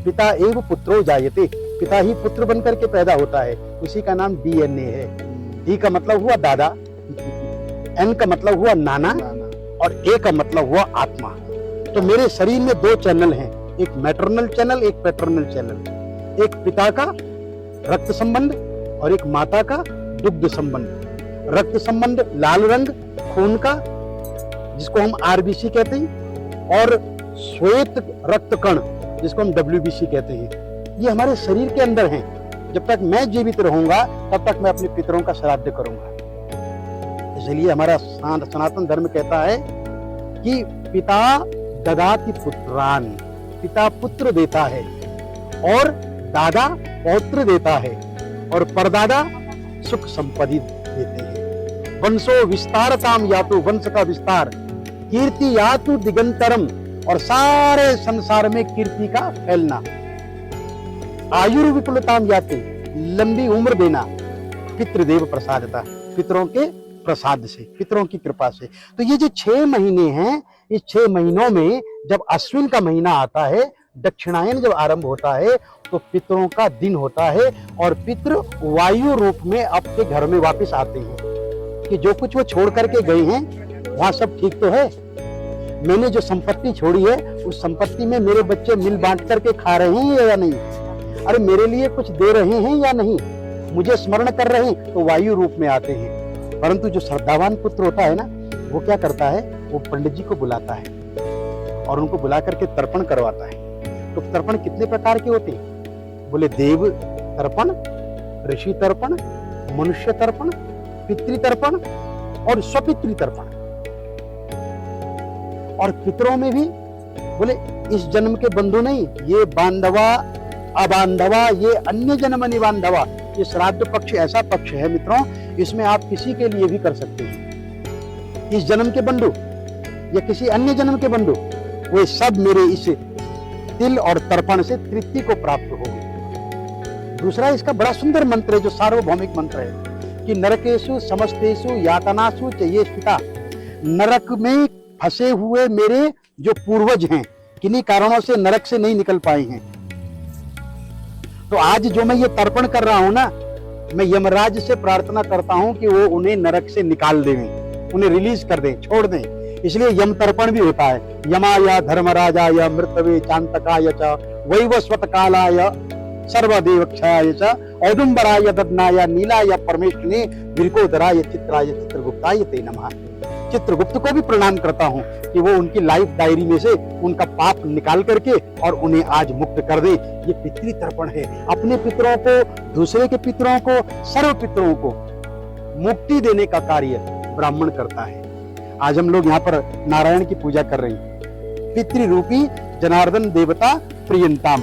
पिता एव पुत्रो जायते, पिता ही पुत्र बनकर के पैदा होता है, उसी का नाम डीएनए है। डी का मतलब हुआ दादा, एन का मतलब हुआ नाना और ए का मतलब हुआ आत्मा। तो मेरे शरीर में दो चैनल हैं, एक मैटरनल चैनल, एक पैटर्नल चैनल। एक पिता का रक्त संबंध और एक माता का दुग्ध संबंध। रक्त संबंध लाल रंग खून का, जिसको हम आरबीसी कहते हैं, और श्वेत रक्त कण, जिसको हम डब्ल्यूबीसी कहते हैं। ये हमारे शरीर के अंदर हैं। जब तक मैं जीवित रहूंगा तब तक मैं अपने पितरों का श्राद्ध करूंगा। इसलिए हमारा सनातन धर्म कहता है कि पिता ददाति पुत्रान, पिता पुत्र देता है और दादा पौत्र देता है और परदादा सुख संपत्ति देते हैं। वंशो विस्तारताम यातु, वंश का विस्तार, कीर्ति यातु दिगंतरम, और सारे संसार में कीर्ति का फैलना। आयुर्विपुलताम यातु, लंबी उम्र देना। पितृदेव प्रसादता, पितरों के प्रसाद से, पितरों की कृपा से। तो ये जो 6 महीने हैं, इस 6 महीनों में जब अश्विन का महीना आता है, दक्षिणायन जब आरंभ होता है, तो पितरों का दिन होता है और पितृ वायु रूप में आपके घर में वापस आते हैं कि जो कुछ वो छोड़ करके गए हैं वहां सब ठीक तो है। मैंने जो संपत्ति छोड़ी है उस संपत्ति में मेरे बच्चे मिल बांट करके खा रहे हैं या नहीं, अरे मेरे लिए कुछ दे रहे हैं या नहीं, मुझे स्मरण कर रहे हैं, तो वायु रूप में आते हैं। परंतु जो श्रद्धावान पुत्र होता है ना, वो क्या करता है, वो पंडित जी को बुलाता है और उनको बुला करके तर्पण करवाता है। तो तर्पण कितने प्रकार के होते हैं? बोले देव तर्पण, ऋषि तर्पण, मनुष्य तर्पण, पितृ तर्पण और स्वपितृ तर्पण। और पितरों में भी बोले इस जन्म के बंधु नहीं, ये बांधवा अबांधवा, ये अन्य जन्म निबांधवा। ये श्राद्ध पक्ष ऐसा पक्ष है मित्रों, इसमें आप किसी के लिए भी कर सकते हैं। इस जन्म के बंधु या किसी अन्य जन्म के बंधु, वे सब मेरे इस तिल और तर्पण से तृप्ति को प्राप्त होगी। दूसरा इसका बड़ा सुंदर मंत्र है जो सार्वभौमिक मंत्र है कि नरकेषु समस्तेषु यातनासु च ये स्थिता, नरक में फंसे हुए मेरे जो पूर्वज हैं, किन्हीं कारणों से नरक से नहीं निकल पाए हैं, तो आज जो मैं ये तर्पण कर रहा हूं ना, मैं यमराज से प्रार्थना करता हूं कि वो उन्हें नरक से निकाल दें, उन्हें रिलीज कर दें, छोड़ दें। इसलिए यम तर्पण भी होता है। यमाय धर्मराजाय मृतवे चांतकाय च वैवस्वत कालाय सर्वदेवक्षाय च औदुंबराय ददनाय नीलाय परमेष्ठिने विरकोदराय चित्राय चित्रगुप्ताय ते नमः। चित्रगुप्त को भी प्रणाम करता हूं कि वो उनकी लाइफ डायरी में से उनका पाप निकाल करके और उन्हें आज मुक्त कर दे। ये पितृ तर्पण है। अपने पितरों को, दूसरे के पितरों को, सर्व पितरों को मुक्ति देने का कार्य ब्राह्मण करता है। आज हम लोग यहाँ पर नारायण की पूजा कर रहे हैं। पितृ रूपी जनार्दन देवता प्रियंताम।